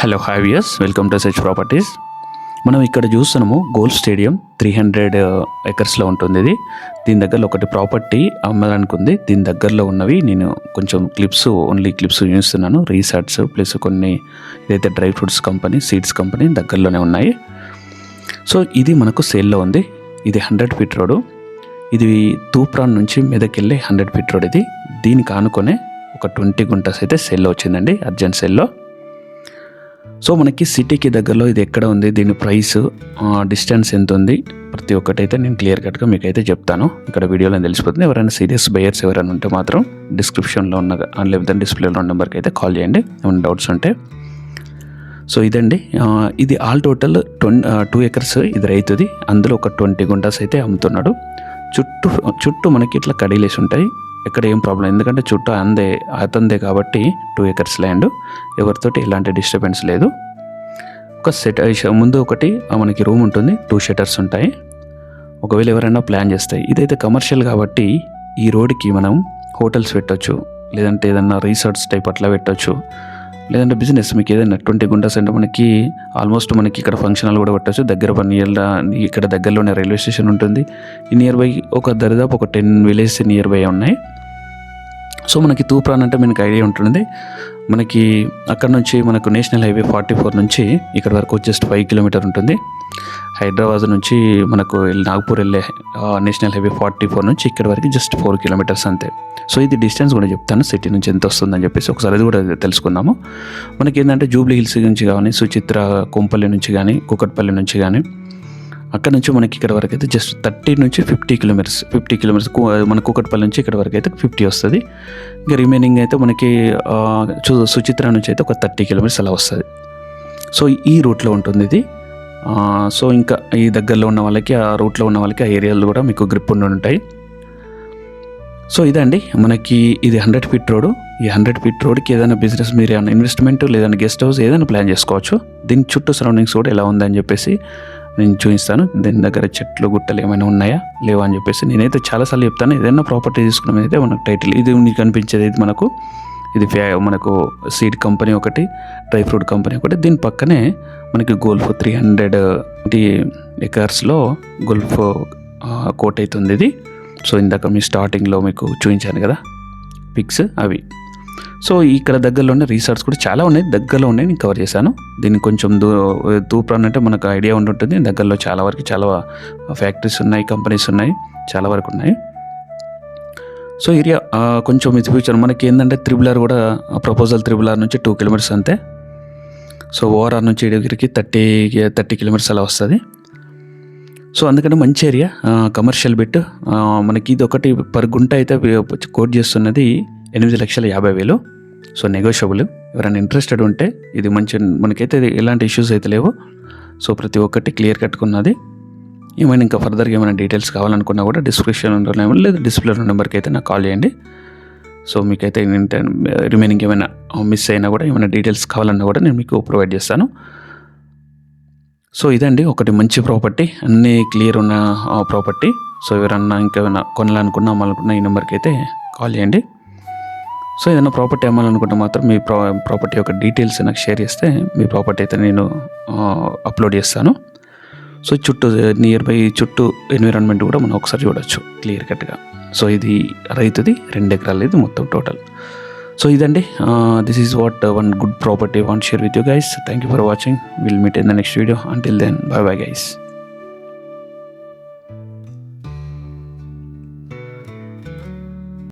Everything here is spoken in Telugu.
Hello hi viewers, welcome to search properties. మనం ఇక్కడ చూస్తున్నాము గోల్ఫ్ స్టేడియం 300 ఎకర్స్లో ఉంటుంది. ఇది దీని దగ్గరలో ఒకటి ప్రాపర్టీ అమ్మడానికి ఉంది. దీని దగ్గరలో ఉన్నవి నేను కొంచెం ఓన్లీ క్లిప్స్ చూస్తున్నాను. రీసార్ట్స్ ప్లస్ కొన్ని ఇదైతే dry fruits company, seeds company దగ్గరలోనే ఉన్నాయి. సో ఇది మనకు సేల్లో ఉంది. ఇది 100 ఫీట్ రోడ్. ఇది తూప్రాన్ నుంచి మెదకెళ్ళి 100 ఫీట్ రోడ్. ఇది దీనికి ఆనుకొనే ఒక 20 గుంటస్ అయితే సేల్లో వచ్చిందండి, అర్జెంట్ సేల్లో. సో మనకి సిటీకి దగ్గరలో ఇది ఎక్కడ ఉంది, దీని ప్రైస్, డిస్టెన్స్ ఎంత ఉంది, ప్రతి ఒక్కటైతే నేను క్లియర్ కట్గా మీకు అయితే చెప్తాను. ఇక్కడ వీడియోలో తెలిసిపోతుంది. ఎవరైనా సీరియస్ బయర్స్ ఎవరైనా ఉంటే మాత్రం డిస్క్రిప్షన్లో ఉన్న లేకపోతే డిస్ప్లేలో ఉన్న నెంబర్కి అయితే కాల్ చేయండి ఏమైనా డౌట్స్ ఉంటే. సో ఇదండి, ఇది ఆల్ టోటల్ 2 ఎకర్స్ ఇది రైతుది. అందులో ఒక 20 గుంటాస్ అయితే అమ్ముతున్నాడు. చుట్టూ మనకి ఇట్లా కడీలేసి ఉంటాయి. ఎక్కడ ఏం ప్రాబ్లం, ఎందుకంటే చుట్టూ అతందే కాబట్టి 2 ఎకర్స్ ల్యాండ్, ఎవరితోటి ఎలాంటి డిస్టర్బెన్స్ లేదు. ఒక ముందు ఒకటి మనకి రూమ్ ఉంటుంది, 2 షట్టర్స్ ఉంటాయి. ఒకవేళ ఎవరైనా ప్లాన్ చేస్తాయి. ఇదైతే కమర్షియల్ కాబట్టి ఈ రోడ్కి మనం హోటల్స్ పెట్టవచ్చు, లేదంటే ఏదన్నా రిసార్ట్స్ టైప్ అట్లా పెట్టవచ్చు, లేదంటే బిజినెస్ మీకు ఏదైనా 20 గుంటాస్ అంటే మనకి ఆల్మోస్ట్ మనకి ఇక్కడ ఫంక్షన్ హాల్ కూడా పెట్టవచ్చు. దగ్గర ఇక్కడ దగ్గరలోనే రైల్వే స్టేషన్ ఉంటుంది. ఈ నియర్ బై ఒక దరిదాపు ఒక 10 విలేజెస్ నియర్ బై ఉన్నాయి. సో మనకి తూప్రాన్ అంటే మనకి ఐడియా ఉంటుంది. మనకి అక్కడ నుంచి మనకు నేషనల్ హైవే 44 నుంచి ఇక్కడ వరకు జస్ట్ 5 కిలోమీటర్ ఉంటుంది. హైదరాబాద్ నుంచి మనకు నాగ్పూర్ వెళ్ళే నేషనల్ హైవే 44 నుంచి ఇక్కడ వరకు జస్ట్ 4 కిలోమీటర్స్ అంతే. సో ఇది డిస్టెన్స్ కూడా చెప్తాను, సిటీ నుంచి ఎంత వస్తుందని చెప్పేసి ఒకసారి అది కూడా తెలుసుకుందాము. మనకి ఏంటంటే జూబ్లీ హిల్స్ నుంచి కానీ, సుచిత్ర కొంపల్లి నుంచి కానీ, కూకట్పల్లి నుంచి కానీ, అక్కడ నుంచి మనకి ఇక్కడ వరకు అయితే జస్ట్ 30 నుంచి 50 కిలోమీటర్స్ మన కూకట్పల్లి నుంచి ఇక్కడ వరకు అయితే 50 వస్తుంది. ఇంకా రిమైనింగ్ అయితే మనకి సుచిత్ర నుంచి అయితే ఒక 30 కిలోమీటర్స్ అలా వస్తుంది. సో ఈ రూట్లో ఉంటుంది ఇది. సో ఇంకా ఈ దగ్గరలో ఉన్న వాళ్ళకి, ఆ రూట్లో ఉన్న వాళ్ళకి ఆ ఏరియాలో కూడా మీకు గ్రిప్ ఉండి ఉంటాయి. సో ఇదండి మనకి ఇది 100 ఫీట్ రోడ్. ఈ 100 ఫీట్ రోడ్కి ఏదైనా బిజినెస్, మీరు ఏమైనా ఇన్వెస్ట్మెంట్ లేదంటే గెస్ట్ హౌస్ ఏదైనా ప్లాన్ చేసుకోవచ్చు. దీని చుట్టూ సరౌండింగ్స్ కూడా ఎలా ఉందని చెప్పేసి నేను చూపిస్తాను. దీని దగ్గర చెట్లు గుట్టలు ఏమైనా ఉన్నాయా లేవా అని చెప్పేసి నేనైతే చాలాసార్లు చెప్తాను. ఏదైనా ప్రాపర్టీ తీసుకున్న అయితే మనకు టైటిల్ ఇది మీకు కనిపించేది. ఇది మనకు సీడ్ కంపెనీ ఒకటి, డ్రై ఫ్రూట్ కంపెనీ ఒకటి. దీని పక్కనే మనకి గోల్ఫ్ 300 ఎకర్స్లో గోల్ఫ్ కోట్ అవుతుంది ఇది. సో ఇందాక మీ స్టార్టింగ్లో మీకు చూపించాను కదా పిక్స్ అవి. సో ఇక్కడ దగ్గరలో ఉన్న రిసార్ట్స్ కూడా చాలా ఉన్నాయి, దగ్గరలో ఉన్నాయి, నేను కవర్ చేశాను. దీనికి కొంచెం తూప్రాన్ అంటే మనకు ఐడియా ఉంటుంది. దగ్గరలో చాలా ఫ్యాక్టరీస్ ఉన్నాయి, కంపెనీస్ ఉన్నాయి, చాలా వరకు ఉన్నాయి. సో ఏరియా కొంచెం ఇది ఫ్యూచర్ మనకి ఏంటంటే త్రిబుల్ కూడా ప్రపోజల్ త్రిబుల్ నుంచి 2 కిలోమీటర్స్ అంతే. సో ఓఆర్ఆర్ నుంచి దగ్గరికి 30 కిలోమీటర్స్ అలా వస్తుంది. సో అందుకని మంచి ఏరియా, కమర్షియల్ బిట్. మనకి ఇది ఒకటి పర్ గుంట అయితే కోట్ చేస్తున్నది 8,50,000. So negotiable. ఎవరైనా ఇంట్రెస్టెడ్ ఉంటే ఇది మంచి, మనకైతే ఎలాంటి ఇష్యూస్ అయితే లేవు. సో ప్రతి ఒక్కటి క్లియర్ కట్టుకున్నది. ఏమైనా ఇంకా ఫర్దర్గా ఏమైనా డీటెయిల్స్ కావాలనుకున్నా కూడా డిస్క్రిప్షన్లో లేదా డిస్ప్లే నెంబర్కి అయితే నాకు కాల్ చేయండి. సో మీకైతే రిమైనింగ్ ఏమైనా మిస్ అయినా కూడా, ఏమైనా డీటెయిల్స్ కావాలన్నా కూడా నేను మీకు ప్రొవైడ్ చేస్తాను. సో ఇదండి ఒకటి మంచి ప్రాపర్టీ, అన్నీ క్లియర్ ఉన్న ప్రాపర్టీ. సో ఎవరన్నా ఇంకేమైనా కొనాలనుకున్నా, అమ్మాలనుకున్నా ఈ నెంబర్కి అయితే కాల్ చేయండి. సో ఏదైనా ప్రాపర్టీ అమ్మాలనుకుంటే మాత్రం మీ ప్రాపర్టీ యొక్క డీటెయిల్స్ నాకు షేర్ చేస్తే మీ ప్రాపర్టీ అయితే నేను అప్లోడ్ చేస్తాను. సో నియర్ బై చుట్టూ ఎన్విరాన్మెంట్ కూడా మనం ఒకసారి చూడొచ్చు క్లియర్ కట్గా. సో ఇది రైతుది 2 ఎకరాలు ఇది మొత్తం టోటల్. సో ఇదండి, this is what one good property want share with you guys. Thank you for watching. Will meet in the next video. Until then, bye bye guys.